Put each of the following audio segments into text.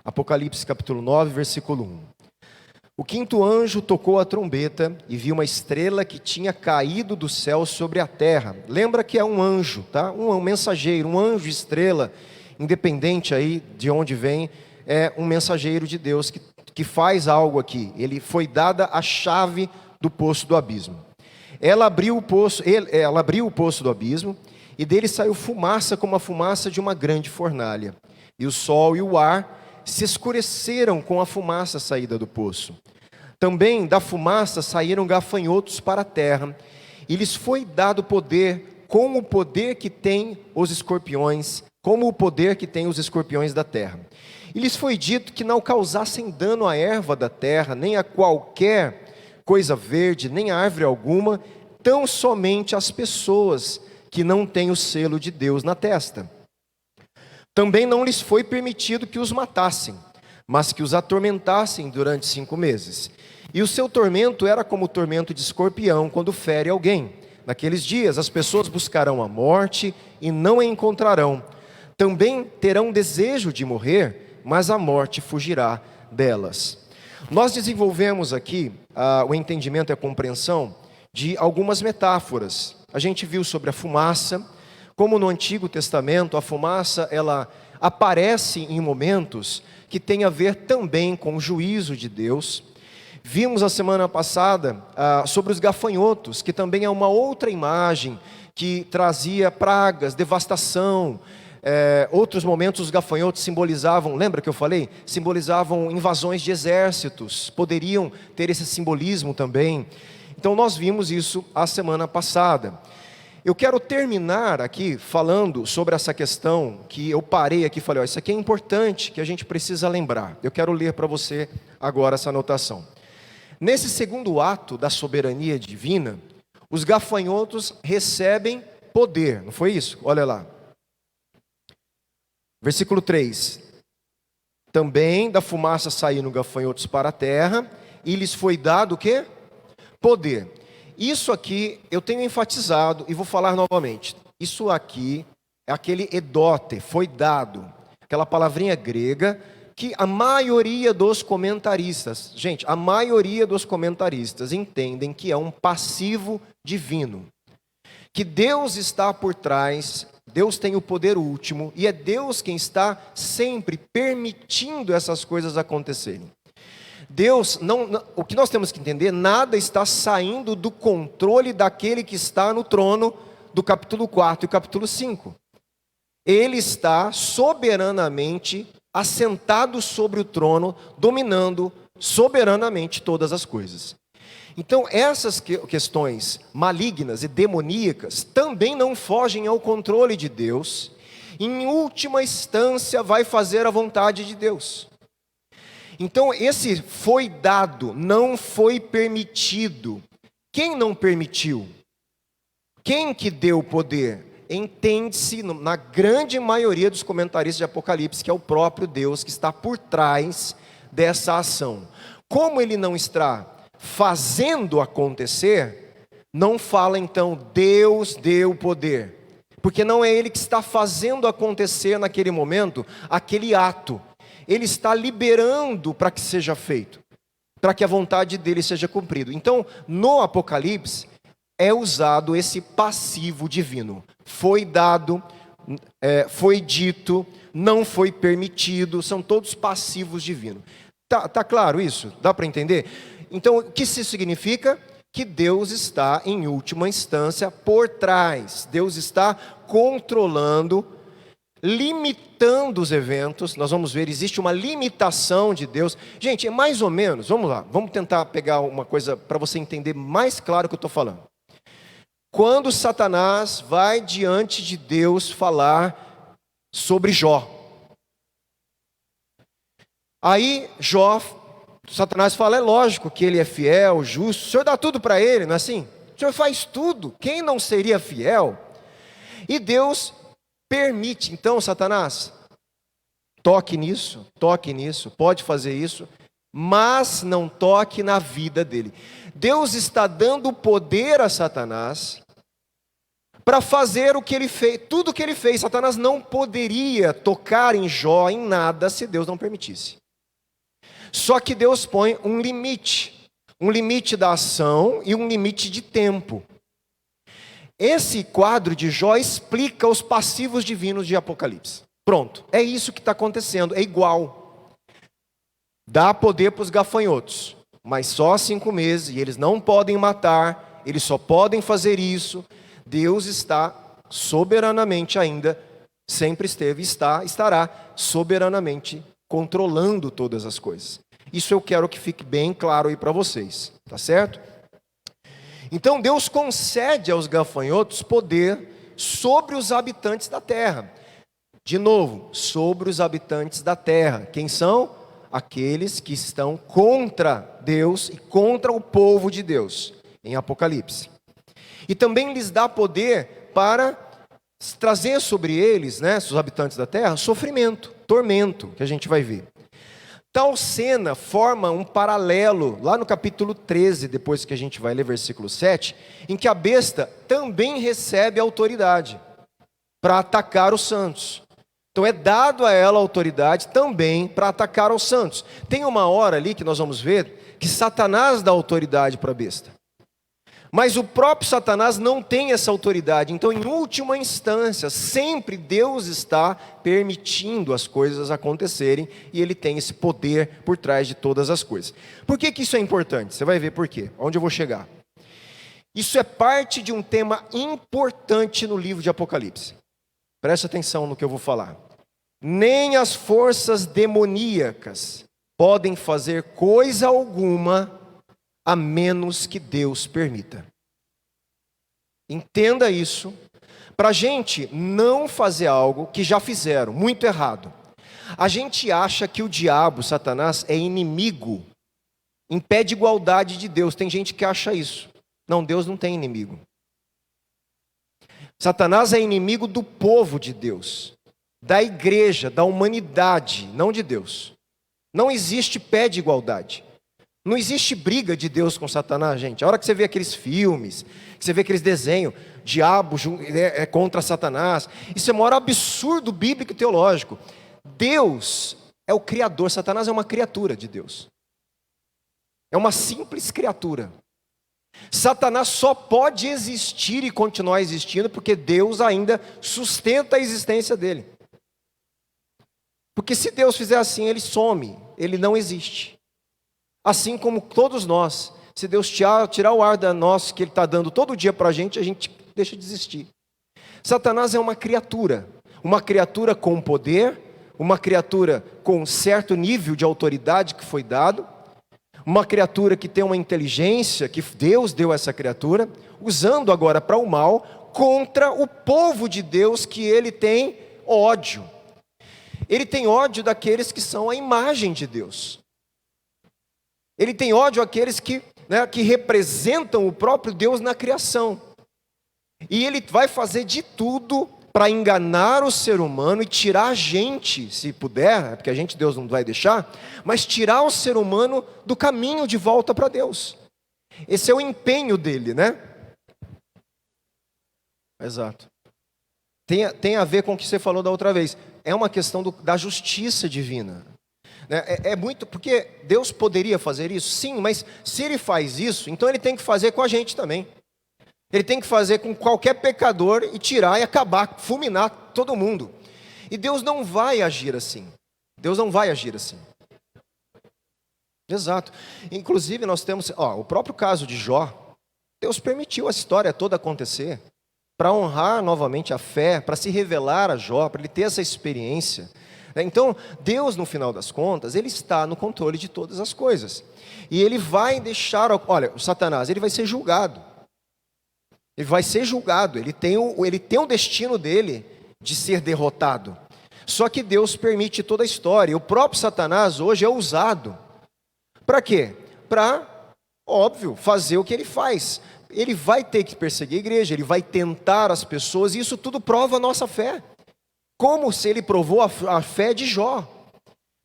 Apocalipse capítulo 9, versículo 1. O quinto anjo tocou a trombeta e viu uma estrela que tinha caído do céu sobre a terra. Lembra que é um anjo, tá? Um mensageiro, um anjo estrela, independente aí de onde vem, é um mensageiro de Deus que faz algo aqui. Ele foi dada a chave do poço do abismo. Ela abriu o poço do abismo e dele saiu fumaça como a fumaça de uma grande fornalha. E o sol e o ar se escureceram com a fumaça saída do poço. Também da fumaça saíram gafanhotos para a terra, e lhes foi dado poder, como o poder que tem os escorpiões, da terra. E lhes foi dito que não causassem dano à erva da terra, nem a qualquer coisa verde, nem a árvore alguma, tão somente as pessoas que não têm o selo de Deus na testa. Também não lhes foi permitido que os matassem, mas que os atormentassem durante 5 meses. E o seu tormento era como o tormento de escorpião quando fere alguém. Naqueles dias as pessoas buscarão a morte e não a encontrarão. Também terão desejo de morrer, mas a morte fugirá delas. Nós desenvolvemos aqui o entendimento e a compreensão de algumas metáforas. A gente viu sobre a fumaça, como no Antigo Testamento a fumaça ela aparece em momentos que tem a ver também com o juízo de Deus. Vimos a semana passada sobre os gafanhotos, que também é uma outra imagem que trazia pragas, devastação. Outros momentos os gafanhotos simbolizavam, lembra que eu falei? Simbolizavam invasões de exércitos, poderiam ter esse simbolismo também. Então nós vimos isso a semana passada. Eu quero terminar aqui falando sobre essa questão que eu parei aqui e falei, isso aqui é importante, que a gente precisa lembrar. Eu quero ler para você agora essa anotação. Nesse segundo ato da soberania divina, os gafanhotos recebem poder, não foi isso? Olha lá. Versículo 3. Também da fumaça saíram gafanhotos para a terra, e lhes foi dado o quê? Poder. Isso aqui eu tenho enfatizado e vou falar novamente. Isso aqui é aquele edote, foi dado. Aquela palavrinha grega que a maioria dos comentaristas, gente, a maioria dos comentaristas entendem que é um passivo divino. Que Deus está por trás, Deus tem o poder último e é Deus quem está sempre permitindo essas coisas acontecerem. Deus, o que nós temos que entender, nada está saindo do controle daquele que está no trono do capítulo 4 e capítulo 5. Ele está soberanamente assentado sobre o trono, dominando soberanamente todas as coisas. Então essas questões malignas e demoníacas também não fogem ao controle de Deus. Em última instância vai fazer a vontade de Deus. Então esse foi dado, não foi permitido. Quem não permitiu? Quem que deu o poder? Entende-se na grande maioria dos comentaristas de Apocalipse que é o próprio Deus que está por trás dessa ação. Como ele não está fazendo acontecer, não fala então Deus deu o poder, porque não é ele que está fazendo acontecer naquele momento aquele ato. Ele está liberando para que seja feito, para que a vontade dele seja cumprida. Então, no Apocalipse, é usado esse passivo divino. Foi dado, foi dito, não foi permitido, são todos passivos divinos. Tá claro isso? Dá para entender? Então, o que isso significa? Que Deus está, em última instância, por trás. Deus está controlando, limitando os eventos. Nós vamos ver, existe uma limitação de Deus. Gente, é mais ou menos, vamos lá, vamos tentar pegar uma coisa para você entender mais claro o que eu estou falando. Quando Satanás vai diante de Deus falar sobre Jó. Aí Satanás fala, é lógico que ele é fiel, justo, o Senhor dá tudo para ele, não é assim? O Senhor faz tudo, quem não seria fiel? E Deus permite, então Satanás, toque nisso, pode fazer isso, mas não toque na vida dele. Deus está dando poder a Satanás para fazer o que ele fez, tudo o que ele fez. Satanás não poderia tocar em Jó em nada se Deus não permitisse. Só que Deus põe um limite da ação e um limite de tempo. Esse quadro de Jó explica os passivos divinos de Apocalipse. Pronto, é isso que está acontecendo, é igual. Dá poder para os gafanhotos, mas só 5 meses, e eles não podem matar, eles só podem fazer isso. Deus está soberanamente ainda, sempre esteve, estará soberanamente controlando todas as coisas. Isso eu quero que fique bem claro aí para vocês, tá certo? Então Deus concede aos gafanhotos poder sobre os habitantes da terra. De novo, sobre os habitantes da terra. Quem são? Aqueles que estão contra Deus e contra o povo de Deus, em Apocalipse. E também lhes dá poder para trazer sobre eles, né, os habitantes da terra, sofrimento, tormento, que a gente vai ver. Tal cena forma um paralelo, lá no capítulo 13, depois que a gente vai ler versículo 7, em que a besta também recebe autoridade para atacar os santos. Então é dado a ela autoridade também para atacar os santos. Tem uma hora ali que nós vamos ver que Satanás dá autoridade para a besta. Mas o próprio Satanás não tem essa autoridade. Então, em última instância, sempre Deus está permitindo as coisas acontecerem e Ele tem esse poder por trás de todas as coisas. Por que isso é importante? Você vai ver por quê. Onde eu vou chegar? Isso é parte de um tema importante no livro de Apocalipse. Preste atenção no que eu vou falar. Nem as forças demoníacas podem fazer coisa alguma a menos que Deus permita. Entenda isso, para a gente não fazer algo que já fizeram, muito errado. A gente acha que o diabo, Satanás, é inimigo, em pé de igualdade de Deus. Tem gente que acha isso. Não, Deus não tem inimigo. Satanás é inimigo do povo de Deus, da igreja, da humanidade, não de Deus. Não existe pé de igualdade. Não existe briga de Deus com Satanás, gente. A hora que você vê aqueles filmes, que você vê aqueles desenhos, diabo é contra Satanás, isso é o maior absurdo bíblico e teológico. Deus é o Criador, Satanás é uma criatura de Deus. É uma simples criatura. Satanás só pode existir e continuar existindo porque Deus ainda sustenta a existência dele. Porque se Deus fizer assim, ele some, ele não existe. Assim como todos nós, se Deus tirar o ar da nossa que Ele está dando todo dia para a gente deixa de existir. Satanás é uma criatura com poder, uma criatura com certo nível de autoridade que foi dado, uma criatura que tem uma inteligência, que Deus deu a essa criatura, usando agora para o mal, contra o povo de Deus que ele tem ódio. Ele tem ódio daqueles que são a imagem de Deus. Ele tem ódio àqueles que representam o próprio Deus na criação. E ele vai fazer de tudo para enganar o ser humano e tirar a gente, se puder, porque a gente Deus não vai deixar, mas tirar o ser humano do caminho de volta para Deus. Esse é o empenho dele, né? Exato. Tem a ver com o que você falou da outra vez. É uma questão da justiça divina. É muito, porque Deus poderia fazer isso? Sim, mas se Ele faz isso, então Ele tem que fazer com a gente também. Ele tem que fazer com qualquer pecador e tirar e acabar, fulminar todo mundo. E Deus não vai agir assim. Deus não vai agir assim. Exato. Inclusive nós temos, o próprio caso de Jó. Deus permitiu a história toda acontecer para honrar novamente a fé, para se revelar a Jó, para ele ter essa experiência. Então, Deus, no final das contas, Ele está no controle de todas as coisas. E Ele vai deixar, olha, o Satanás, ele vai ser julgado. Ele vai ser julgado, ele tem o destino dele de ser derrotado. Só que Deus permite toda a história. O próprio Satanás hoje é usado. Para quê? Para, óbvio, fazer o que ele faz. Ele vai ter que perseguir a igreja, ele vai tentar as pessoas, e isso tudo prova a nossa fé. Como se ele provou a fé de Jó.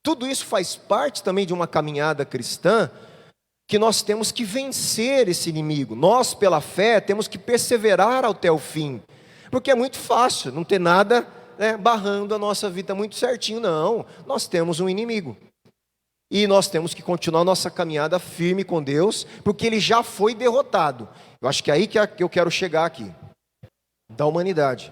Tudo isso faz parte também de uma caminhada cristã, que nós temos que vencer esse inimigo. Nós, pela fé, temos que perseverar até o fim. Porque é muito fácil, não ter nada, né, barrando a nossa vida muito certinho. Não, nós temos um inimigo. E nós temos que continuar a nossa caminhada firme com Deus, porque ele já foi derrotado. Eu acho que é aí que eu quero chegar aqui. Da humanidade.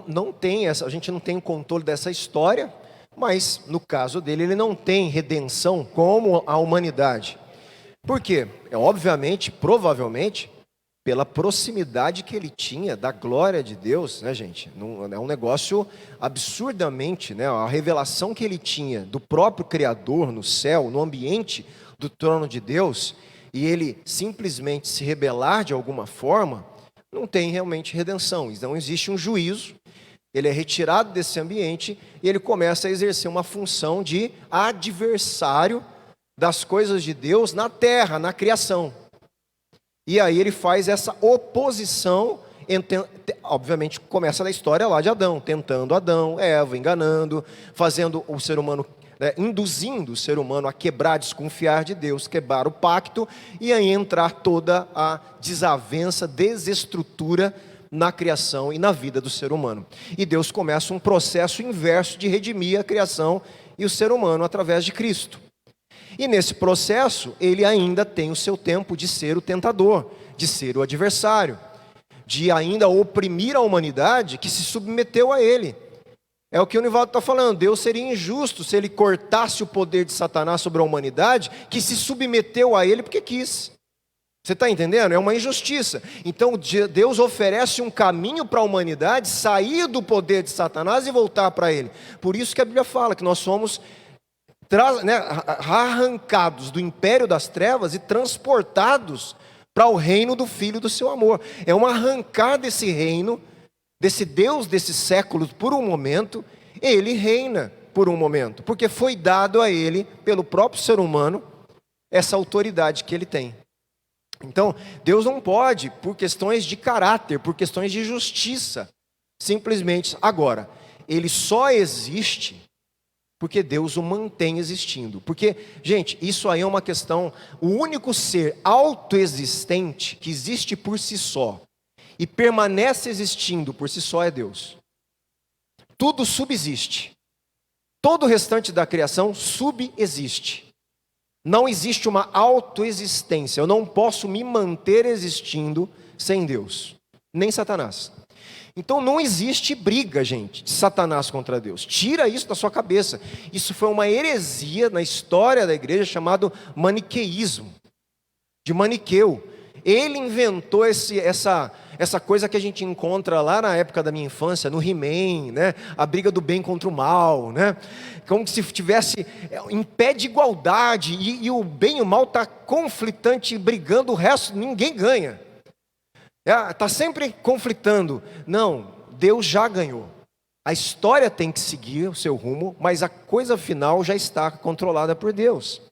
Não tem essa, a gente não tem o controle dessa história, mas no caso dele, ele não tem redenção como a humanidade. Por quê? Obviamente, provavelmente, pela proximidade que ele tinha da glória de Deus, né, gente? É um negócio absurdamente, né? A revelação que ele tinha do próprio Criador no céu, no ambiente do trono de Deus, e ele simplesmente se rebelar de alguma forma, não tem realmente redenção. Então existe um juízo, ele é retirado desse ambiente e ele começa a exercer uma função de adversário das coisas de Deus na terra, na criação. E aí ele faz essa oposição, obviamente começa na história lá de Adão, tentando Adão, Eva, enganando, fazendo o ser humano, né, induzindo o ser humano a quebrar, desconfiar de Deus, quebrar o pacto, e aí entrar toda a desavença, desestrutura na criação e na vida do ser humano. E Deus começa um processo inverso de redimir a criação e o ser humano através de Cristo. E nesse processo, ele ainda tem o seu tempo de ser o tentador, de ser o adversário, de ainda oprimir a humanidade que se submeteu a ele. É o que o Nivaldo está falando, Deus seria injusto se ele cortasse o poder de Satanás sobre a humanidade, que se submeteu a ele porque quis. Você está entendendo? É uma injustiça. Então Deus oferece um caminho para a humanidade sair do poder de Satanás e voltar para ele. Por isso que a Bíblia fala que nós somos arrancados do império das trevas e transportados para o reino do Filho do seu amor. É um arrancar desse reino, desse Deus desse século por um momento, ele reina por um momento, porque foi dado a ele, pelo próprio ser humano, essa autoridade que ele tem. Então, Deus não pode, por questões de caráter, por questões de justiça, simplesmente, agora, ele só existe porque Deus o mantém existindo. Porque, gente, isso aí é uma questão, o único ser autoexistente que existe por si só e permanece existindo por si só é Deus. Tudo subsiste. Todo o restante da criação subexiste. Não existe uma autoexistência. Eu não posso me manter existindo sem Deus, nem Satanás. Então não existe briga, gente, de Satanás contra Deus. Tira isso da sua cabeça. Isso foi uma heresia na história da igreja chamado maniqueísmo, de Maniqueu. Ele inventou essa coisa que a gente encontra lá na época da minha infância, no He-Man, né? A briga do bem contra o mal, né? Como se tivesse em pé de igualdade, e o bem e o mal está conflitante, brigando, o resto ninguém ganha. Está sempre conflitando. Não, Deus já ganhou. A história tem que seguir o seu rumo, mas a coisa final já está controlada por Deus.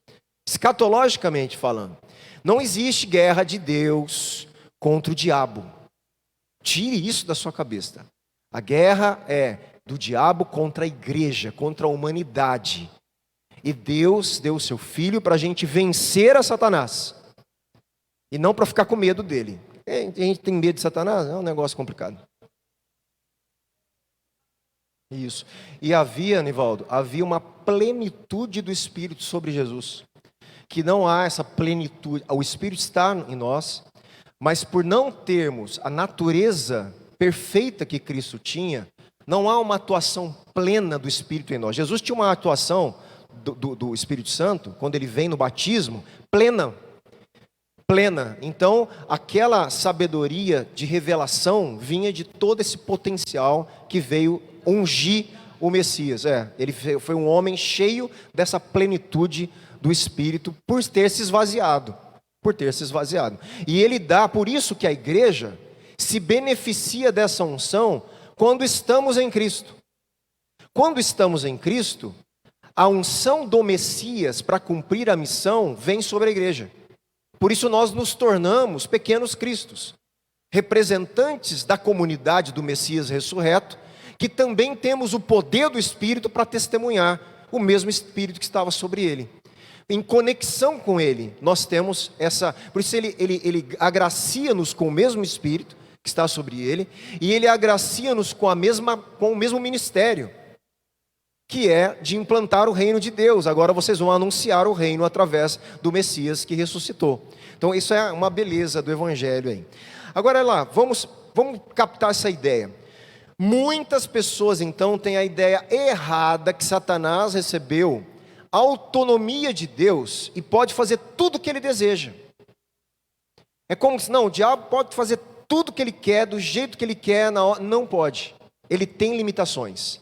Escatologicamente falando, não existe guerra de Deus contra o diabo. Tire isso da sua cabeça. A guerra é do diabo contra a igreja, contra a humanidade. E Deus deu o seu Filho para a gente vencer a Satanás. E não para ficar com medo dele. A gente tem medo de Satanás? É um negócio complicado. Isso. E havia, Nivaldo, uma plenitude do Espírito sobre Jesus. Que não há essa plenitude. O Espírito está em nós, mas por não termos a natureza perfeita que Cristo tinha, não há uma atuação plena do Espírito em nós. Jesus tinha uma atuação do Espírito Santo, quando ele vem no batismo, plena. Então, aquela sabedoria de revelação vinha de todo esse potencial que veio ungir o Messias. Ele foi um homem cheio dessa plenitude do Espírito por ter se esvaziado. E ele dá, por isso que a igreja se beneficia dessa unção quando estamos em Cristo. Quando estamos em Cristo, a unção do Messias para cumprir a missão vem sobre a igreja. Por isso nós nos tornamos pequenos cristos, representantes da comunidade do Messias ressurreto, que também temos o poder do Espírito para testemunhar o mesmo Espírito que estava sobre ele. Em conexão com ele, nós temos essa... Por isso ele agracia-nos com o mesmo Espírito, que está sobre ele, e ele agracia-nos com o mesmo ministério, que é de implantar o reino de Deus. Agora vocês vão anunciar o reino através do Messias que ressuscitou. Então isso é uma beleza do evangelho aí. Agora lá, vamos captar essa ideia. Muitas pessoas então têm a ideia errada que Satanás recebeu a autonomia de Deus e pode fazer tudo o que ele deseja. É como se, não, o diabo pode fazer tudo o que ele quer, do jeito que ele quer, não pode. Ele tem limitações.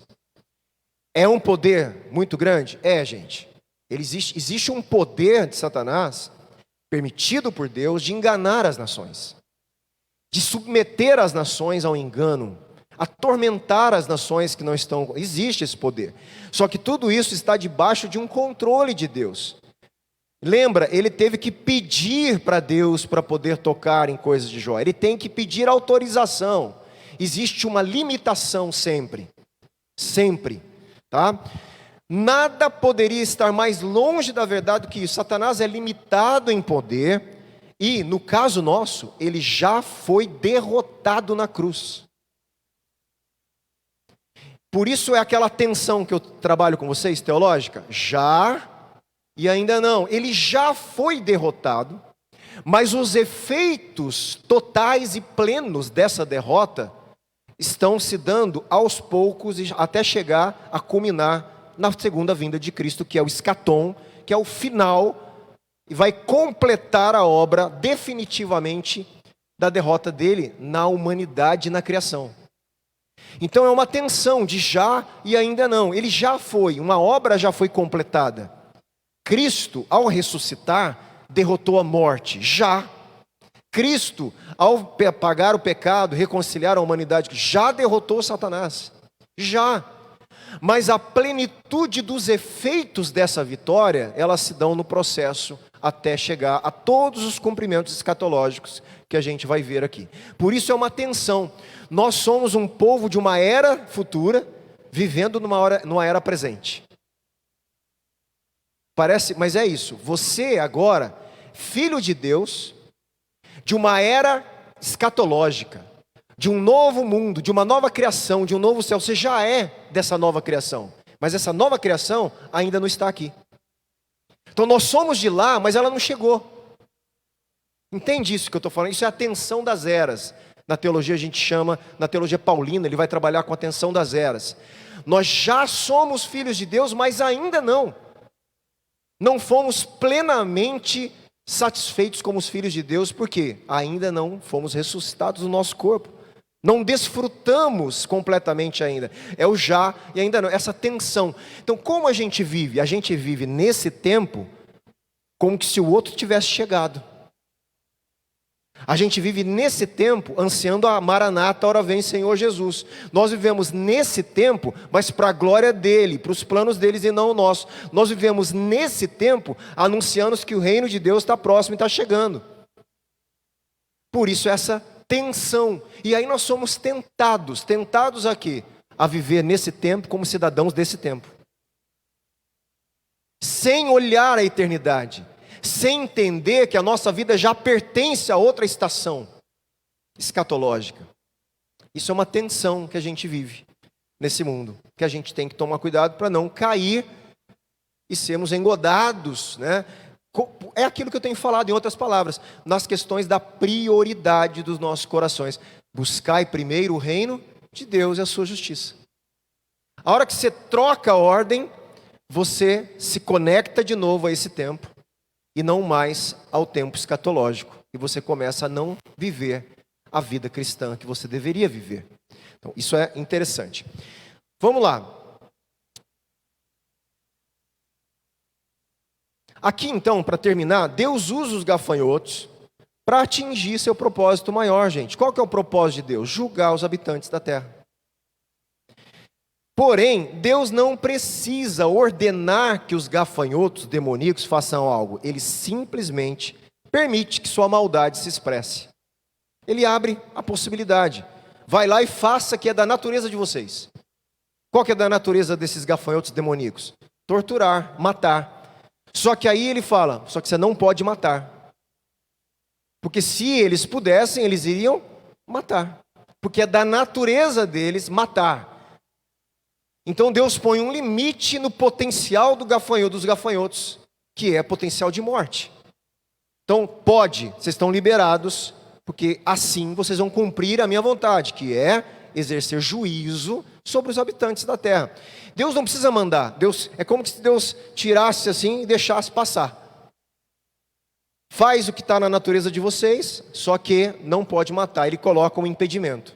É um poder muito grande? É, gente. Existe um poder de Satanás, permitido por Deus, de enganar as nações. De submeter as nações ao engano. Atormentar as nações que não estão... Existe esse poder. Só que tudo isso está debaixo de um controle de Deus. Lembra, ele teve que pedir para Deus para poder tocar em coisas de Jó. Ele tem que pedir autorização. Existe uma limitação sempre. Sempre. Tá? Nada poderia estar mais longe da verdade do que isso. Satanás é limitado em poder. E, no caso nosso, ele já foi derrotado na cruz. Por isso é aquela tensão que eu trabalho com vocês, teológica. Já e ainda não. Ele já foi derrotado, mas os efeitos totais e plenos dessa derrota estão se dando aos poucos até chegar a culminar na segunda vinda de Cristo, que é o escatom, que é o final, e vai completar a obra definitivamente da derrota dele na humanidade e na criação. Então é uma tensão de já e ainda não. Ele já foi, uma obra já foi completada. Cristo, ao ressuscitar, derrotou a morte, já. Cristo, ao pagar o pecado, reconciliar a humanidade, já derrotou Satanás, já. Mas a plenitude dos efeitos dessa vitória, elas se dão no processo até chegar a todos os cumprimentos escatológicos que a gente vai ver aqui. Por isso é uma tensão. Nós somos um povo de uma era futura, vivendo numa era presente. Parece, mas é isso. Você agora, filho de Deus, de uma era escatológica, de um novo mundo, de uma nova criação, de um novo céu. Você já é dessa nova criação, mas essa nova criação ainda não está aqui. Então nós somos de lá, mas ela não chegou. Entende isso que eu estou falando? Isso é a tensão das eras. Na teologia a gente chama, na teologia paulina, ele vai trabalhar com a tensão das eras. Nós já somos filhos de Deus, mas ainda não. Não fomos plenamente satisfeitos como os filhos de Deus, porque ainda não fomos ressuscitados no nosso corpo. Não desfrutamos completamente ainda. É o já e ainda não, essa tensão. Então como a gente vive? A gente vive nesse tempo como que se o outro tivesse chegado. A gente vive nesse tempo ansiando a Maranata, ora vem Senhor Jesus. Nós vivemos nesse tempo, mas para a glória dele, para os planos deles e não o nosso. Nós vivemos nesse tempo anunciando que o reino de Deus está próximo e está chegando. Por isso essa tensão. E aí nós somos tentados aqui a viver nesse tempo como cidadãos desse tempo. Sem olhar a eternidade. Sem entender que a nossa vida já pertence a outra estação escatológica. Isso é uma tensão que a gente vive nesse mundo, que a gente tem que tomar cuidado para não cair e sermos engodados, né? É aquilo que eu tenho falado em outras palavras, nas questões da prioridade dos nossos corações. Buscai primeiro o reino de Deus e a sua justiça. A hora que você troca a ordem, você se conecta de novo a esse tempo. E não mais ao tempo escatológico. E você começa a não viver a vida cristã que você deveria viver. Então, isso é interessante. Vamos lá. Aqui então, para terminar, Deus usa os gafanhotos para atingir seu propósito maior, gente. Qual que é o propósito de Deus? Julgar os habitantes da terra. Porém, Deus não precisa ordenar que os gafanhotos demoníacos façam algo. Ele simplesmente permite que sua maldade se expresse. Ele abre a possibilidade. Vai lá e faça, que é da natureza de vocês. Qual que é da natureza desses gafanhotos demoníacos? Torturar, matar. Só que aí ele fala, só que você não pode matar. Porque se eles pudessem, eles iriam matar. Porque é da natureza deles matar. Então Deus põe um limite no potencial dos gafanhotos, que é potencial de morte. Então pode, vocês estão liberados, porque assim vocês vão cumprir a minha vontade, que é exercer juízo sobre os habitantes da terra. Deus não precisa mandar. Deus, é como se Deus tirasse assim e deixasse passar. Faz o que está na natureza de vocês, só que não pode matar. Ele coloca um impedimento.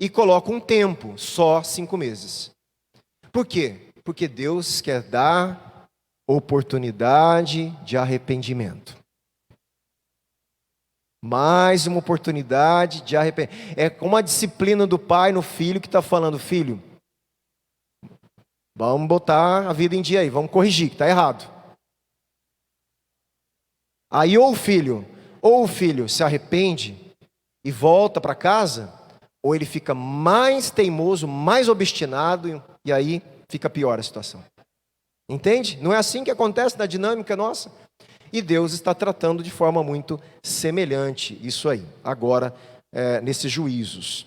E coloca um tempo, só 5 meses. Por quê? Porque Deus quer dar oportunidade de arrependimento. Mais uma oportunidade de arrependimento. É como a disciplina do pai no filho que está falando: filho, vamos botar a vida em dia aí, vamos corrigir, que está errado. Aí ou o filho se arrepende e volta para casa, ou ele fica mais teimoso, mais obstinado, e aí fica pior a situação. Entende? Não é assim que acontece na dinâmica nossa? E Deus está tratando de forma muito semelhante isso aí, agora nesses juízos.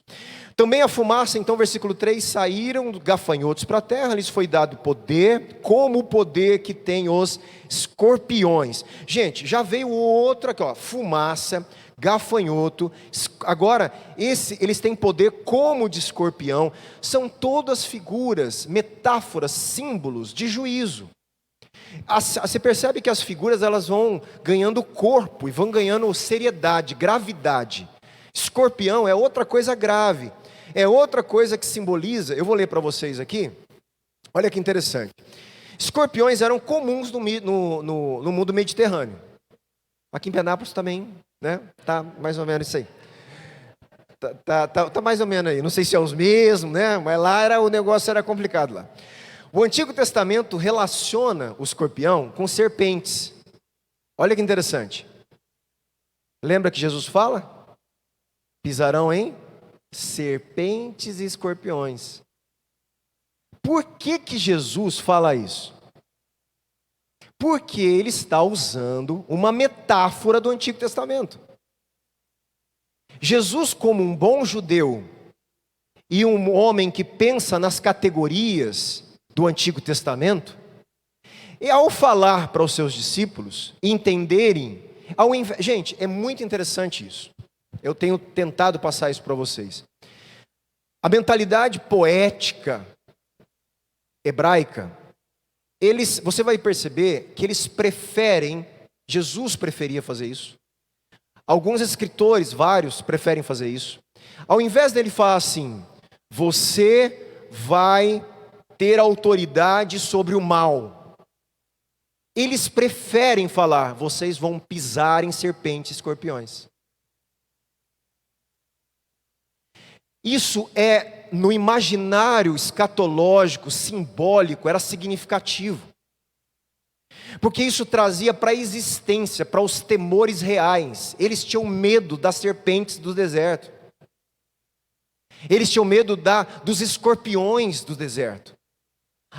Também a fumaça, então, versículo 3, saíram gafanhotos para a terra, lhes foi dado poder, como o poder que tem os escorpiões. Gente, já veio outro aqui, ó, fumaça, gafanhoto. Agora, eles têm poder como de escorpião. São todas figuras, metáforas, símbolos de juízo. Você percebe que as figuras elas vão ganhando corpo e vão ganhando seriedade, gravidade. Escorpião é outra coisa grave, é outra coisa que simboliza. Eu vou ler para vocês aqui. Olha que interessante. Escorpiões eram comuns no mundo mediterrâneo. Aqui em Penápolis também, né? Tá mais ou menos isso aí. Tá mais ou menos aí. Não sei se é os mesmos, né? Mas lá o negócio era complicado lá. O Antigo Testamento relaciona o escorpião com serpentes. Olha que interessante. Lembra que Jesus fala? Pisarão em serpentes e escorpiões. Por que Jesus fala isso? Porque ele está usando uma metáfora do Antigo Testamento. Jesus, como um bom judeu e um homem que pensa nas categorias do Antigo Testamento, e ao falar para os seus discípulos entenderem, gente, é muito interessante isso. Eu tenho tentado passar isso para vocês. A mentalidade poética hebraica, você vai perceber que eles preferem, Jesus preferia fazer isso. Alguns escritores, vários, preferem fazer isso. Ao invés dele falar assim: você vai ter autoridade sobre o mal, eles preferem falar: vocês vão pisar em serpentes e escorpiões. Isso no imaginário escatológico, simbólico, era significativo. Porque isso trazia para a existência, para os temores reais. Eles tinham medo das serpentes do deserto. Eles tinham medo dos escorpiões do deserto.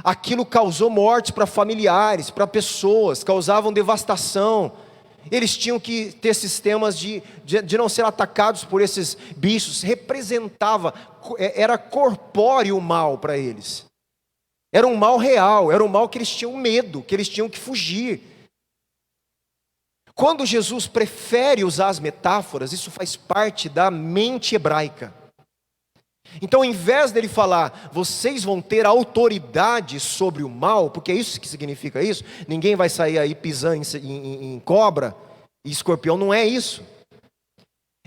Aquilo causou morte para familiares, para pessoas, causavam devastação. Eles tinham que ter sistemas de não ser atacados por esses bichos. Representava, era corpóreo o mal para eles. Era um mal real, era um mal que eles tinham medo, que eles tinham que fugir. Quando Jesus prefere usar as metáforas, isso faz parte da mente hebraica. Então, ao invés dele falar: vocês vão ter autoridade sobre o mal, porque é isso que significa isso, ninguém vai sair aí pisando em cobra e escorpião, não é isso.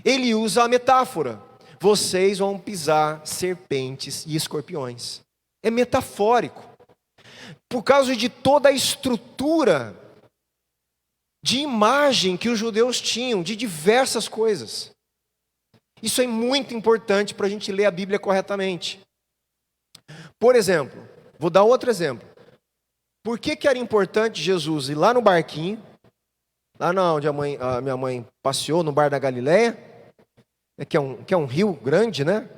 Ele usa a metáfora: vocês vão pisar serpentes e escorpiões. É metafórico, por causa de toda a estrutura de imagem que os judeus tinham, de diversas coisas. Isso é muito importante para a gente ler a Bíblia corretamente. Por exemplo, vou dar outro exemplo. Por que era importante Jesus ir lá no barquinho, lá onde a minha mãe passeou, no Bar da Galileia, que é um rio grande, né?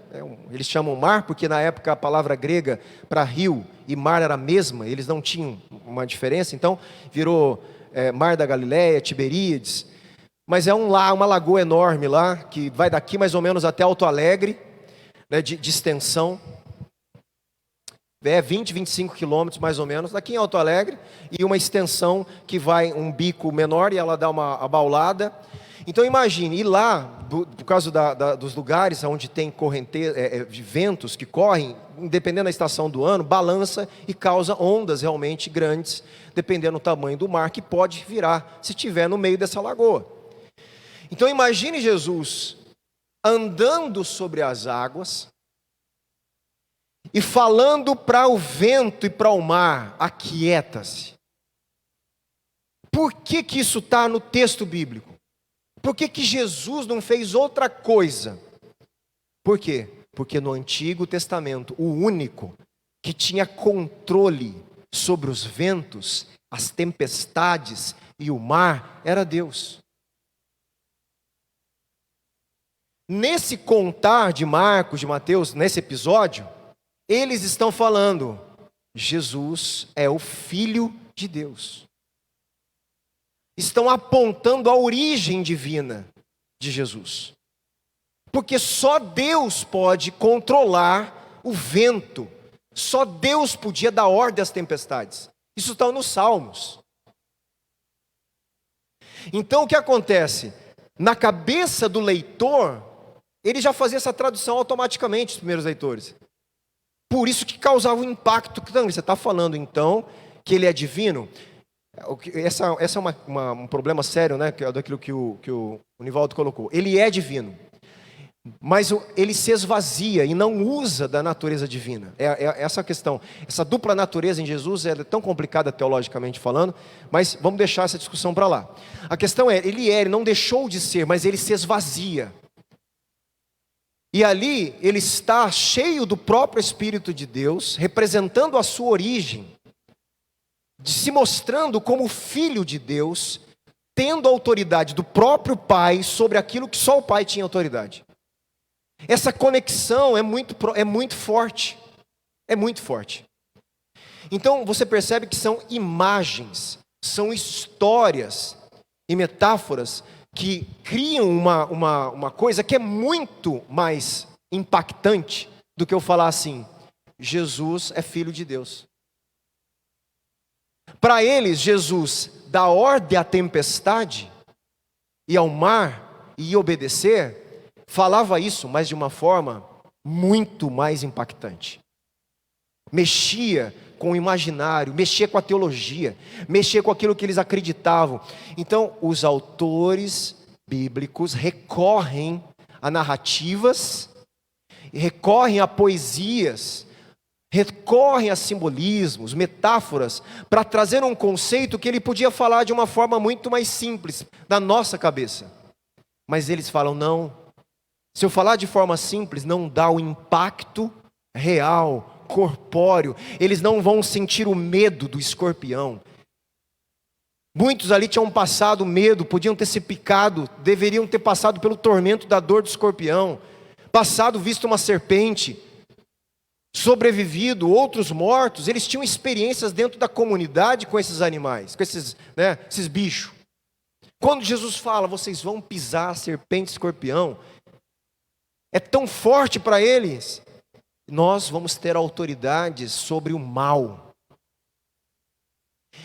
Eles chamam mar, porque na época a palavra grega para rio e mar era a mesma, eles não tinham uma diferença, então virou Mar da Galileia, Tiberíades. mas é uma lagoa enorme lá, que vai daqui mais ou menos até Alto Alegre, né, de extensão. 20, 25 quilômetros mais ou menos, daqui em Alto Alegre, e uma extensão que vai um bico menor e ela dá uma abaulada. Então imagine, e lá, por causa dos lugares onde tem de ventos que correm, dependendo da estação do ano, balança e causa ondas realmente grandes, dependendo do tamanho do mar, que pode virar, se estiver no meio dessa lagoa. Então imagine Jesus andando sobre as águas, e falando para o vento e para o mar: aquieta-se. Por que que isso está no texto bíblico? Por que que Jesus não fez outra coisa? Por quê? Porque no Antigo Testamento, o único que tinha controle sobre os ventos, as tempestades e o mar era Deus. Nesse contar de Marcos, de Mateus, nesse episódio, eles estão falando: Jesus é o Filho de Deus. Estão apontando a origem divina de Jesus. Porque só Deus pode controlar o vento. Só Deus podia dar ordem às tempestades. Isso está nos Salmos. Então o que acontece? Na cabeça do leitor, ele já fazia essa tradução automaticamente, os primeiros leitores. Por isso que causava um impacto. Então, você está falando então que ele é divino? Essa é um problema sério, né? Daquilo que o Nivaldo colocou. Ele é divino, mas ele se esvazia e não usa da natureza divina. Essa questão, essa dupla natureza em Jesus é tão complicada teologicamente falando, mas vamos deixar essa discussão para lá. A questão é, ele não deixou de ser, mas ele se esvazia. E ali ele está cheio do próprio Espírito de Deus, representando a sua origem, se mostrando como Filho de Deus, tendo a autoridade do próprio Pai sobre aquilo que só o Pai tinha autoridade. Essa conexão é muito forte, é muito forte. Então você percebe que são imagens, são histórias e metáforas que criam uma coisa que é muito mais impactante do que eu falar assim: Jesus é Filho de Deus. Para eles, Jesus dá ordem à tempestade e ao mar e obedecer, falava isso, mas de uma forma muito mais impactante. Mexia com o imaginário, mexia com a teologia, mexia com aquilo que eles acreditavam. Então, os autores bíblicos recorrem a narrativas, recorrem a poesias, recorrem a simbolismos, metáforas, para trazer um conceito que ele podia falar de uma forma muito mais simples, da nossa cabeça. Mas eles falam: não, se eu falar de forma simples, não dá o impacto real, corpóreo, eles não vão sentir o medo do escorpião. Muitos ali tinham passado medo, podiam ter se picado, deveriam ter passado pelo tormento da dor do escorpião, visto uma serpente, sobrevivido, outros mortos. Eles tinham experiências dentro da comunidade com esses animais, com esses bichos. Quando Jesus fala: vocês vão pisar serpente e escorpião, é tão forte para eles. Nós vamos ter autoridade sobre o mal.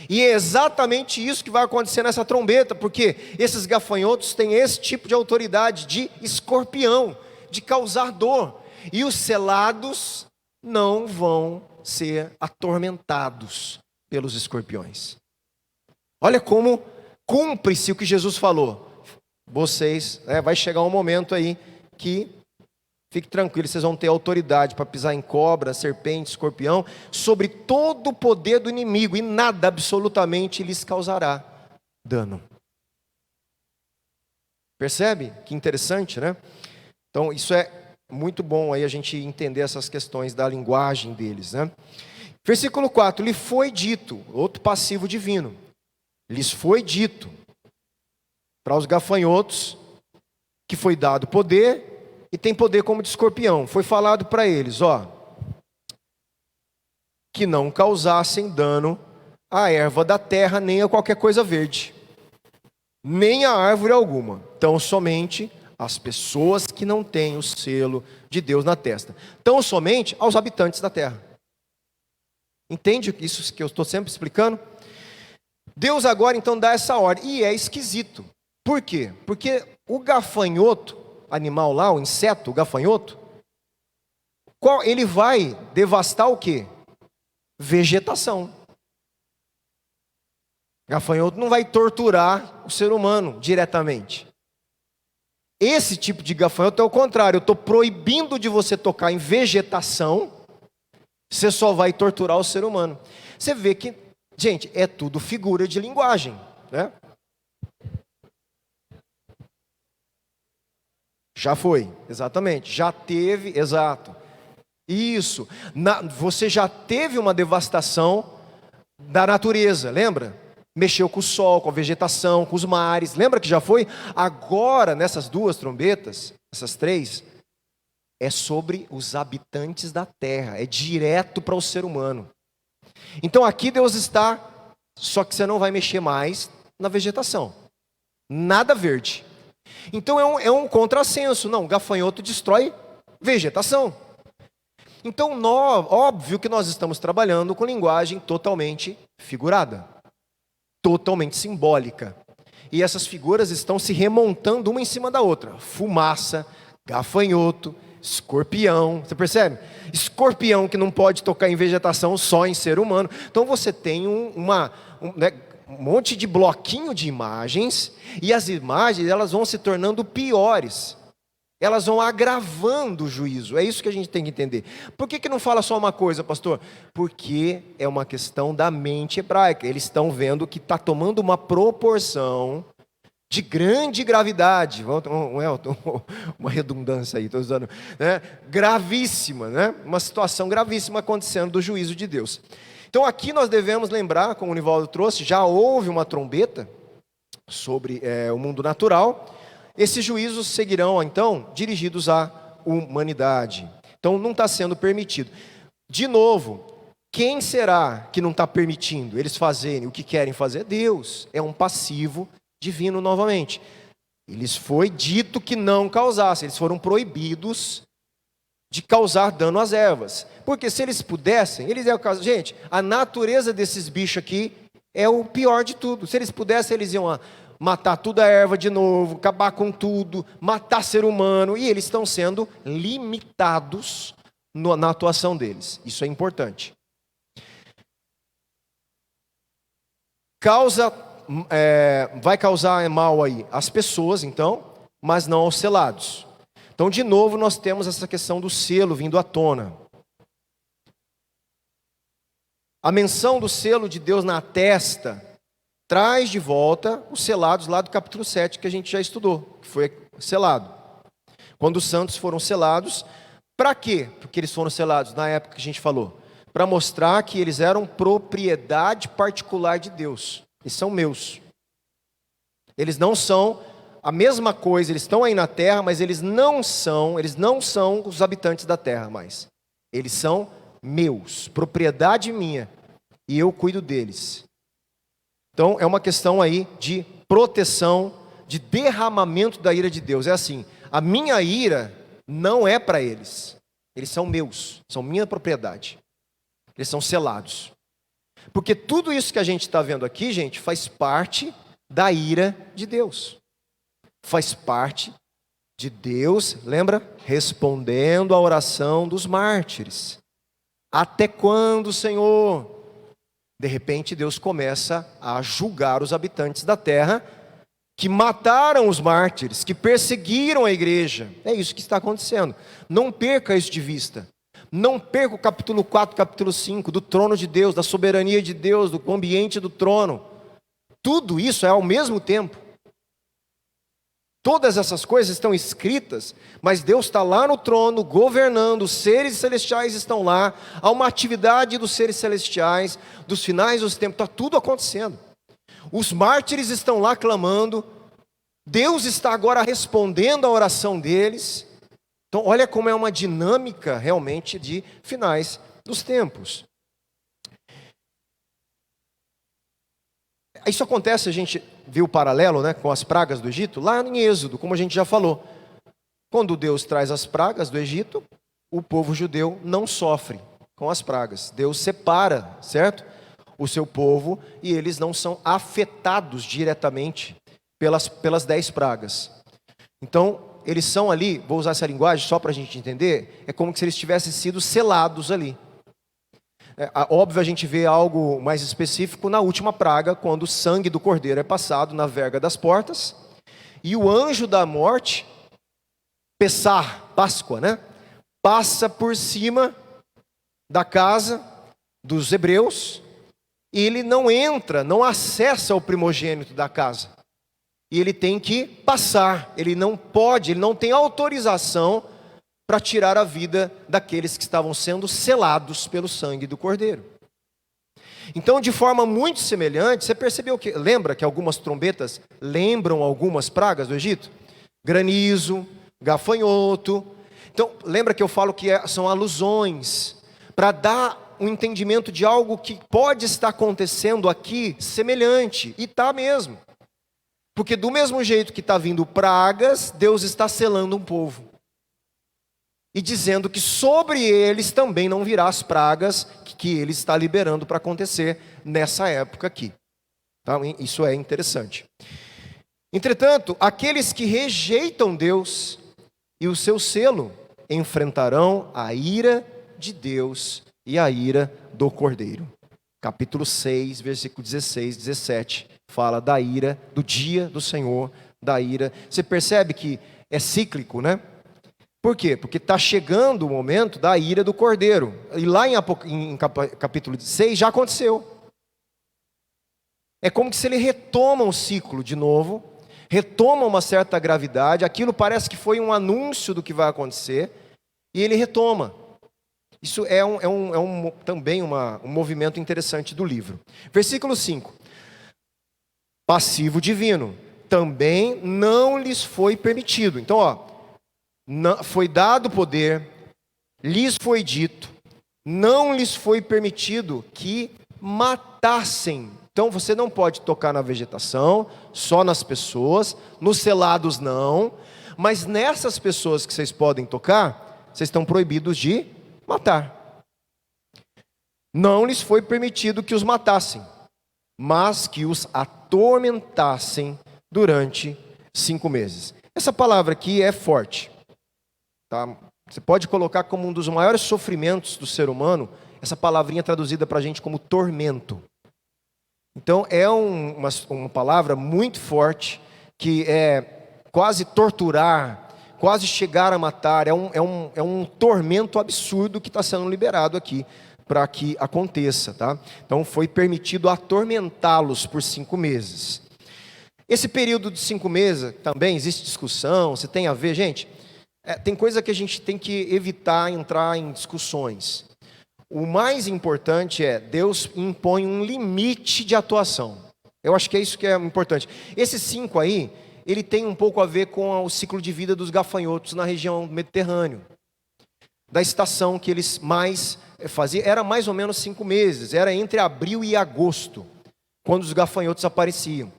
E é exatamente isso que vai acontecer nessa trombeta, porque esses gafanhotos têm esse tipo de autoridade de escorpião, de causar dor. E os selados não vão ser atormentados pelos escorpiões. Olha como cumpre-se o que Jesus falou. Vocês, vai chegar um momento aí que, fique tranquilo, vocês vão ter autoridade para pisar em cobra, serpente, escorpião, sobre todo o poder do inimigo, e nada absolutamente lhes causará dano. Percebe? Que interessante, né? Então isso é muito bom aí a gente entender essas questões da linguagem deles, né? Versículo 4, lhe foi dito, outro passivo divino, lhes foi dito, para os gafanhotos, que foi dado poder, e tem poder como de escorpião. Foi falado para eles, que não causassem dano à erva da terra, nem a qualquer coisa verde. nem a árvore alguma. Tão somente as pessoas que não têm o selo de Deus na testa. Tão somente aos habitantes da terra. Entende isso que eu estou sempre explicando? Deus agora então dá essa ordem. E é esquisito. Por quê? Porque o gafanhoto, animal lá, o inseto, o gafanhoto, ele vai devastar o quê? Vegetação. Gafanhoto não vai torturar o ser humano diretamente. Esse tipo de gafanhoto é o contrário. Eu estou proibindo de você tocar em vegetação, você só vai torturar o ser humano. Você vê que, gente, é tudo figura de linguagem, né? Já foi, exatamente. Já teve, exato. Isso. Você já teve uma devastação da natureza, lembra? Mexeu com o sol, com a vegetação, com os mares. Lembra que já foi? Agora, nessas duas trombetas, essas três, é sobre os habitantes da terra. É direto para o ser humano. Então aqui Deus está, só que você não vai mexer mais na vegetação. Nada verde. Então é um contrassenso. Não, gafanhoto destrói vegetação. Então, óbvio que nós estamos trabalhando com linguagem totalmente figurada, totalmente simbólica. E essas figuras estão se remontando uma em cima da outra. Fumaça, gafanhoto, escorpião. Você percebe? Escorpião que não pode tocar em vegetação, só em ser humano. Então você tem um monte de bloquinho de imagens, e as imagens elas vão se tornando piores. Elas vão agravando o juízo. É isso que a gente tem que entender. Por que não fala só uma coisa, pastor? Porque é uma questão da mente hebraica. Eles estão vendo que está tomando uma proporção de grande gravidade. Uma redundância aí, estou usando. Né? Gravíssima, né? Uma situação gravíssima acontecendo do juízo de Deus. Então aqui nós devemos lembrar, como o Nivaldo trouxe, já houve uma trombeta sobre o mundo natural. Esses juízos seguirão, então, dirigidos à humanidade. Então, não está sendo permitido. De novo, quem será que não está permitindo eles fazerem o que querem fazer? Deus. É um passivo divino novamente. Eles foi dito que não causassem. Eles foram proibidos de causar dano às ervas. Porque se eles pudessem, eles iam causar... Gente, a natureza desses bichos aqui é o pior de tudo. Se eles pudessem, eles iam matar toda a erva de novo, acabar com tudo, matar ser humano, e eles estão sendo limitados na atuação deles. Isso é importante. Vai causar mal aí às pessoas, então, mas não aos selados. Então, de novo, nós temos essa questão do selo vindo à tona. A menção do selo de Deus na testa traz de volta os selados lá do capítulo 7 que a gente já estudou, que foi selado. Quando os santos foram selados, para quê? Porque eles foram selados na época que a gente falou. Para mostrar que eles eram propriedade particular de Deus. Eles são meus. Eles não são a mesma coisa, eles estão aí na terra, mas eles não são os habitantes da terra mais. Eles são meus, propriedade minha, e eu cuido deles. Então, é uma questão aí de proteção, de derramamento da ira de Deus. É assim, a minha ira não é para eles. Eles são meus, são minha propriedade. Eles são selados. Porque tudo isso que a gente está vendo aqui, gente, faz parte da ira de Deus. Faz parte de Deus, lembra? Respondendo à oração dos mártires. Até quando, Senhor? De repente Deus começa a julgar os habitantes da terra que mataram os mártires, que perseguiram a igreja. É isso que está acontecendo. Não perca isso de vista. Não perca o capítulo 4, capítulo 5, do trono de Deus, da soberania de Deus, do ambiente do trono. Tudo isso é ao mesmo tempo. Todas essas coisas estão escritas, mas Deus está lá no trono, governando, os seres celestiais estão lá, há uma atividade dos seres celestiais, dos finais dos tempos, está tudo acontecendo. Os mártires estão lá clamando, Deus está agora respondendo a oração deles. Então olha como é uma dinâmica realmente de finais dos tempos. Isso acontece, a gente viu o paralelo, né, com as pragas do Egito, lá em Êxodo, como a gente já falou. Quando Deus traz as pragas do Egito, o povo judeu não sofre com as pragas. Deus separa, certo? O seu povo, e eles não são afetados diretamente pelas 10 pragas. Então, eles são ali, vou usar essa linguagem só para a gente entender, é como se eles tivessem sido selados ali. Óbvio, a gente vê algo mais específico na última praga, quando o sangue do cordeiro é passado na verga das portas, e o anjo da morte, Páscoa, né? Passa por cima da casa dos hebreus, e ele não entra, não acessa o primogênito da casa. E ele tem que passar, ele não pode, ele não tem autorização para tirar a vida daqueles que estavam sendo selados pelo sangue do cordeiro. Então, de forma muito semelhante, você percebeu que, lembra que algumas trombetas lembram algumas pragas do Egito? Granizo, gafanhoto. Então, lembra que eu falo que são alusões, para dar um entendimento de algo que pode estar acontecendo aqui semelhante, e está mesmo. Porque do mesmo jeito que está vindo pragas, Deus está selando um povo. E dizendo que sobre eles também não virá as pragas que ele está liberando para acontecer nessa época aqui. Tá? Isso é interessante. Entretanto, aqueles que rejeitam Deus e o seu selo enfrentarão a ira de Deus e a ira do Cordeiro. Capítulo 6, versículo 16, 17, fala da ira, do dia do Senhor, da ira. Você percebe que é cíclico, né? Por quê? Porque está chegando o momento da ira do Cordeiro. E lá em capítulo 6 já aconteceu. É como se ele retoma o ciclo de novo, retoma uma certa gravidade, aquilo parece que foi um anúncio do que vai acontecer, e ele retoma. Isso é também um movimento interessante do livro. Versículo 5. Passivo divino. Também não lhes foi permitido. Então, foi dado poder, lhes foi dito, não lhes foi permitido que matassem. Então, você não pode tocar na vegetação, só nas pessoas, nos selados não, mas nessas pessoas que vocês podem tocar, vocês estão proibidos de matar. Não lhes foi permitido que os matassem, mas que os atormentassem durante 5 meses. Essa palavra aqui é forte. Tá? Você pode colocar como um dos maiores sofrimentos do ser humano, essa palavrinha traduzida para a gente como tormento. Então é uma palavra muito forte, que é quase torturar, quase chegar a matar, é um tormento absurdo que está sendo liberado aqui, para que aconteça. Tá? Então foi permitido atormentá-los por 5 meses. Esse período de 5 meses também existe discussão, se tem a ver, gente, tem coisa que a gente tem que evitar entrar em discussões. O mais importante é, Deus impõe um limite de atuação. Eu acho que é isso que é importante. Esse 5 aí, ele tem um pouco a ver com o ciclo de vida dos gafanhotos na região do Mediterrâneo. Da estação que eles mais faziam, era mais ou menos 5 meses, era entre abril e agosto, quando os gafanhotos apareciam.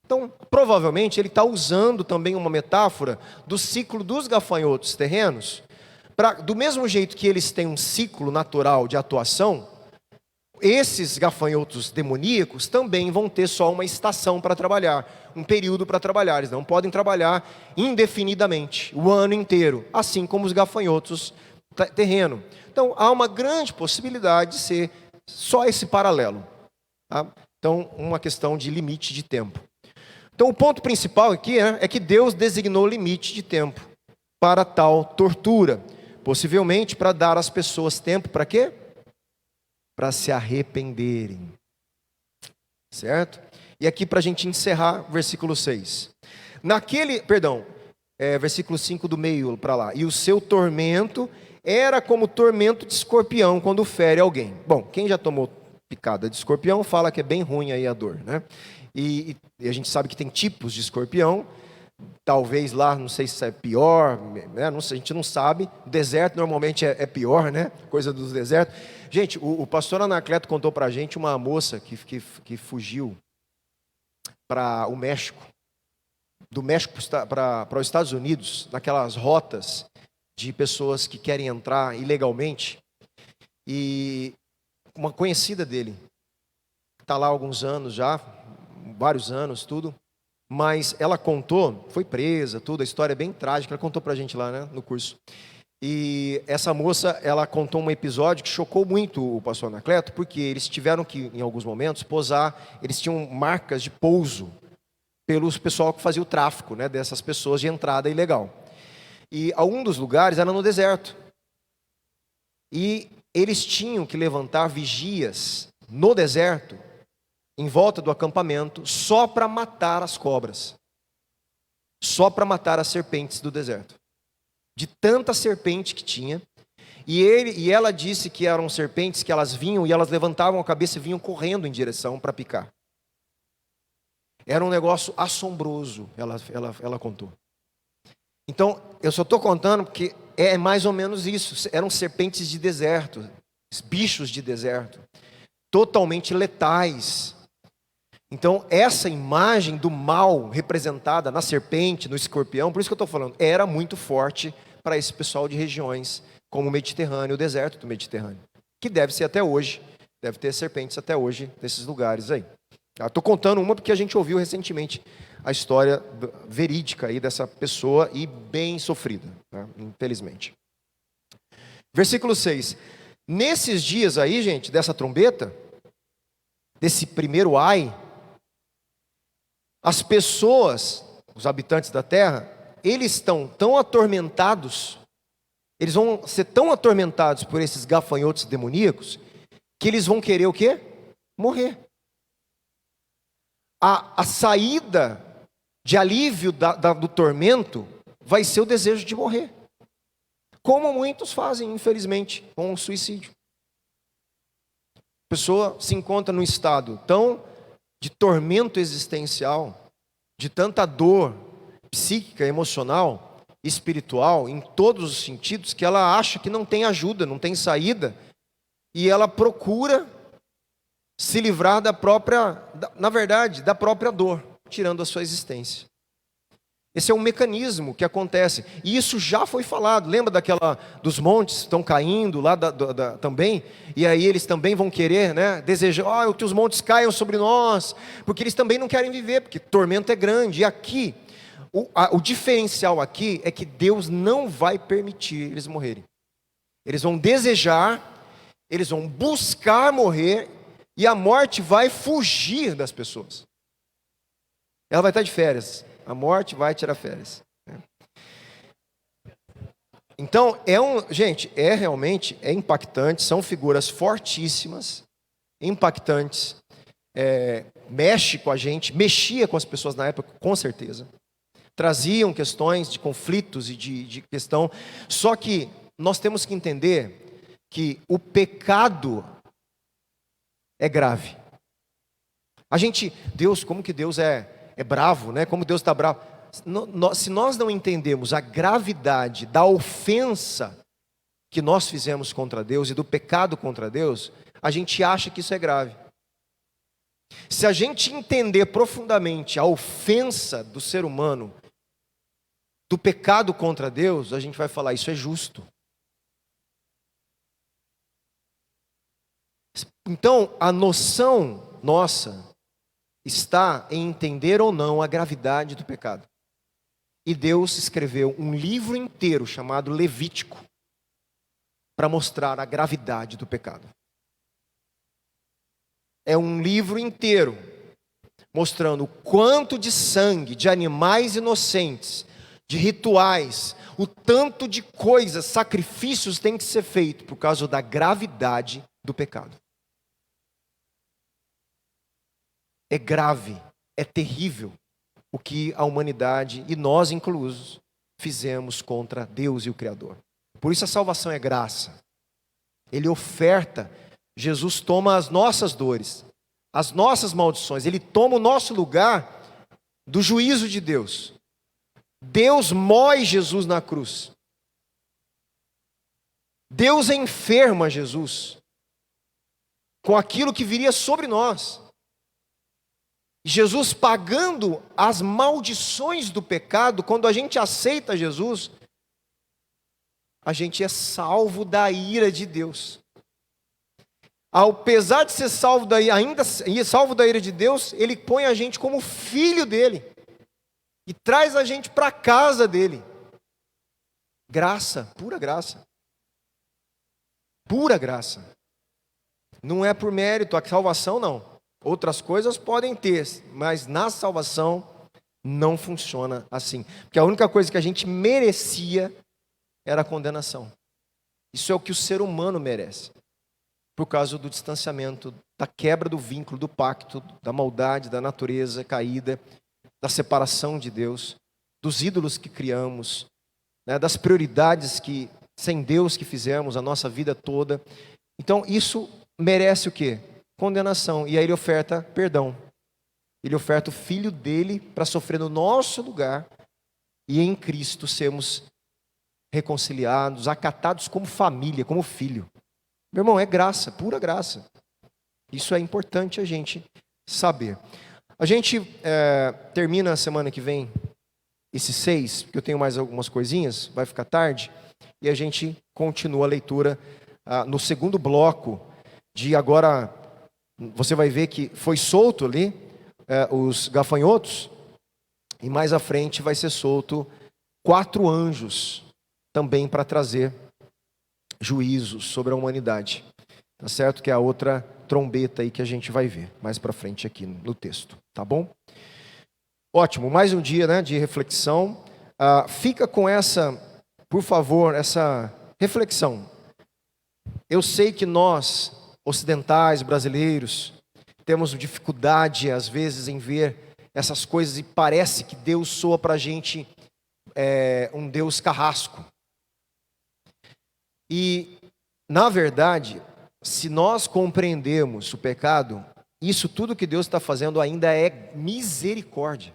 Então, provavelmente, ele está usando também uma metáfora do ciclo dos gafanhotos terrenos, do mesmo jeito que eles têm um ciclo natural de atuação, esses gafanhotos demoníacos também vão ter só uma estação para trabalhar, um período para trabalhar. Eles não podem trabalhar indefinidamente, o ano inteiro, assim como os gafanhotos terreno. Então, há uma grande possibilidade de ser só esse paralelo. Tá? Então, uma questão de limite de tempo. Então, o ponto principal aqui é que Deus designou limite de tempo para tal tortura. Possivelmente para dar às pessoas tempo para quê? Para se arrependerem. Certo? E aqui para a gente encerrar, versículo 6. Versículo 5 do meio para lá. E o seu tormento era como tormento de escorpião quando fere alguém. Bom, quem já tomou picada de escorpião fala que é bem ruim aí a dor, né? E a gente sabe que tem tipos de escorpião. Talvez lá, não sei se é pior, né? A gente não sabe. Deserto normalmente é pior, né? Coisa dos desertos. Gente, o pastor Anacleto contou pra gente uma moça que fugiu para o México, do México para os Estados Unidos, naquelas rotas de pessoas que querem entrar ilegalmente, e uma conhecida dele, está lá há alguns anos já, vários anos, tudo, mas ela contou, foi presa, tudo, a história é bem trágica, ela contou para a gente lá, né, no curso. E essa moça, ela contou um episódio que chocou muito o pastor Anacleto, porque eles tiveram que, em alguns momentos, posar, eles tinham marcas de pouso pelos pessoal que fazia o tráfico, né, dessas pessoas de entrada ilegal. E um dos lugares era no deserto. E eles tinham que levantar vigias no deserto, em volta do acampamento, só para matar as cobras. Só para matar as serpentes do deserto. De tanta serpente que tinha. E ela disse que eram serpentes que elas vinham e elas levantavam a cabeça e vinham correndo em direção para picar. Era um negócio assombroso, ela contou. Então, eu só estou contando porque é mais ou menos isso. Eram serpentes de deserto, bichos de deserto, totalmente letais. Então, essa imagem do mal representada na serpente, no escorpião, por isso que eu estou falando, era muito forte para esse pessoal de regiões como o Mediterrâneo, o deserto do Mediterrâneo, que deve ser até hoje, deve ter serpentes até hoje nesses lugares aí. Estou contando uma porque a gente ouviu recentemente a história verídica aí dessa pessoa e bem sofrida, né, infelizmente. Versículo 6. Nesses dias aí, gente, dessa trombeta, desse primeiro ai, as pessoas, os habitantes da terra, eles estão tão atormentados, eles vão ser tão atormentados por esses gafanhotos demoníacos, que eles vão querer o quê? Morrer. A saída de alívio do tormento vai ser o desejo de morrer. Como muitos fazem, infelizmente, com o suicídio. A pessoa se encontra num estado tão de tormento existencial, de tanta dor psíquica, emocional, espiritual, em todos os sentidos, que ela acha que não tem ajuda, não tem saída, e ela procura se livrar da própria dor, tirando a sua existência. Esse é um mecanismo que acontece, e isso já foi falado. Lembra dos montes que estão caindo lá também? E aí eles também vão querer, né, desejar, que os montes caiam sobre nós, porque eles também não querem viver, porque tormento é grande. E aqui, o diferencial aqui é que Deus não vai permitir eles morrerem. Eles vão desejar, eles vão buscar morrer, e a morte vai fugir das pessoas. Ela vai estar de férias. A morte vai tirar férias. Então, gente, realmente impactante, são figuras fortíssimas, impactantes, mexe com a gente, mexia com as pessoas na época, com certeza. Traziam questões de conflitos e de questão, só que nós temos que entender que o pecado é grave. Como que Deus é bravo, né? Como Deus está bravo. Se nós não entendemos a gravidade da ofensa que nós fizemos contra Deus e do pecado contra Deus, a gente acha que isso é grave. Se a gente entender profundamente a ofensa do ser humano, do pecado contra Deus, a gente vai falar, isso é justo. Então, a noção nossa está em entender ou não a gravidade do pecado. E Deus escreveu um livro inteiro chamado Levítico para mostrar a gravidade do pecado. É um livro inteiro mostrando o quanto de sangue, de animais inocentes, de rituais, o tanto de coisas, sacrifícios tem que ser feito por causa da gravidade do pecado. É grave, é terrível o que a humanidade, e nós inclusos, fizemos contra Deus e o Criador. Por isso a salvação é graça. Ele oferta, Jesus toma as nossas dores, as nossas maldições, Ele toma o nosso lugar do juízo de Deus. Deus mói Jesus na cruz. Deus enferma Jesus com aquilo que viria sobre nós. Jesus pagando as maldições do pecado. Quando a gente aceita Jesus, a gente é salvo da ira de Deus. Apesar de ser salvo salvo da ira de Deus, Ele põe a gente como filho dele e traz a gente para a casa dele. Graça, pura graça. Pura graça. Não é por mérito, a salvação não. Outras coisas podem ter, mas na salvação não funciona assim. Porque a única coisa que a gente merecia era a condenação. Isso é o que o ser humano merece. Por causa do distanciamento, da quebra do vínculo, do pacto, da maldade, da natureza caída, da separação de Deus, dos ídolos que criamos, né, das prioridades que, sem Deus, que fizemos a nossa vida toda. Então isso merece o quê? Condenação. E aí ele oferta perdão. Ele oferta o Filho dele para sofrer no nosso lugar e em Cristo sermos reconciliados, acatados como família, como filho. Meu irmão, é graça, pura graça. Isso é importante a gente saber. A gente termina a semana que vem esses 6, porque eu tenho mais algumas coisinhas, vai ficar tarde, e a gente continua a leitura no segundo bloco de agora. Você vai ver que foi solto ali os gafanhotos, e mais à frente vai ser solto 4 anjos, também para trazer juízos sobre a humanidade. Tá certo? Que é a outra trombeta aí que a gente vai ver mais para frente aqui no texto. Tá bom? Ótimo, mais um dia, né, de reflexão. Fica com essa, por favor, essa reflexão. Eu sei que nós, ocidentais, brasileiros, temos dificuldade às vezes em ver essas coisas e parece que Deus soa para a gente um Deus carrasco. E, na verdade, se nós compreendemos o pecado, isso tudo que Deus está fazendo ainda é misericórdia.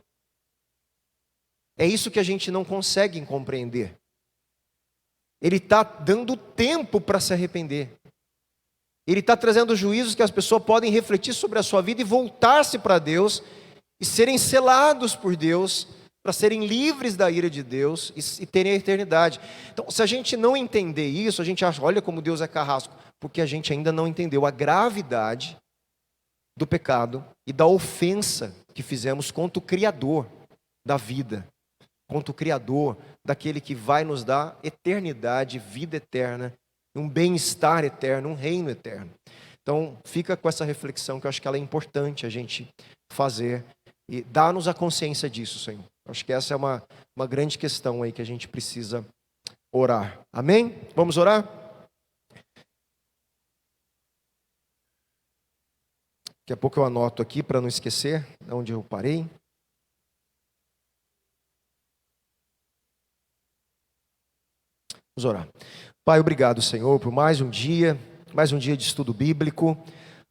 É isso que a gente não consegue compreender. Ele está dando tempo para se arrepender. Ele está trazendo juízos que as pessoas podem refletir sobre a sua vida e voltar-se para Deus e serem selados por Deus, para serem livres da ira de Deus e terem a eternidade. Então, se a gente não entender isso, a gente acha, olha como Deus é carrasco, porque a gente ainda não entendeu a gravidade do pecado e da ofensa que fizemos contra o Criador da vida, contra o Criador daquele que vai nos dar eternidade, vida eterna, um bem-estar eterno, um reino eterno. Então, fica com essa reflexão que eu acho que ela é importante a gente fazer e dá-nos a consciência disso, Senhor. Acho que essa é uma grande questão aí que a gente precisa orar. Amém? Vamos orar? Daqui a pouco eu anoto aqui para não esquecer de onde eu parei. Vamos orar. Pai, obrigado, Senhor, por mais um dia de estudo bíblico,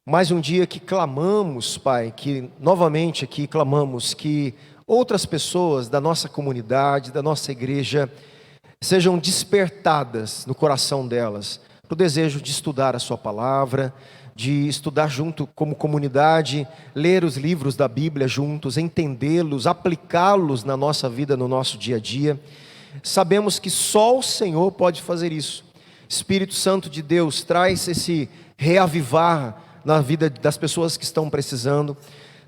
mais um dia que clamamos, Pai, que novamente aqui clamamos que outras pessoas da nossa comunidade, da nossa igreja, sejam despertadas no coração delas, para o desejo de estudar a sua palavra, de estudar junto como comunidade, ler os livros da Bíblia juntos, entendê-los, aplicá-los na nossa vida, no nosso dia a dia. Sabemos que só o Senhor pode fazer isso. Espírito Santo de Deus, traz esse reavivar na vida das pessoas que estão precisando.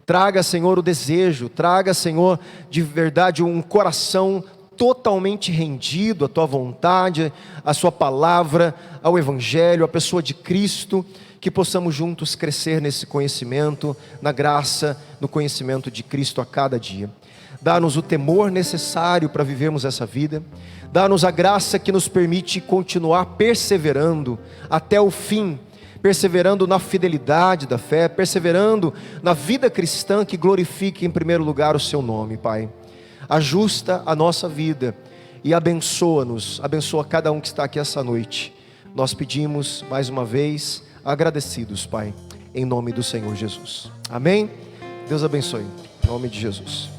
Traga, Senhor, o desejo, traga, Senhor, de verdade um coração totalmente rendido à Tua vontade, à Sua palavra, ao Evangelho, à pessoa de Cristo, que possamos juntos crescer nesse conhecimento, na graça, no conhecimento de Cristo a cada dia. Dá-nos o temor necessário para vivermos essa vida, dá-nos a graça que nos permite continuar perseverando até o fim, perseverando na fidelidade da fé, perseverando na vida cristã que glorifique em primeiro lugar o Seu nome, Pai. Ajusta a nossa vida e abençoa-nos, abençoa cada um que está aqui essa noite. Nós pedimos mais uma vez, agradecidos, Pai, em nome do Senhor Jesus. Amém? Deus abençoe, em nome de Jesus.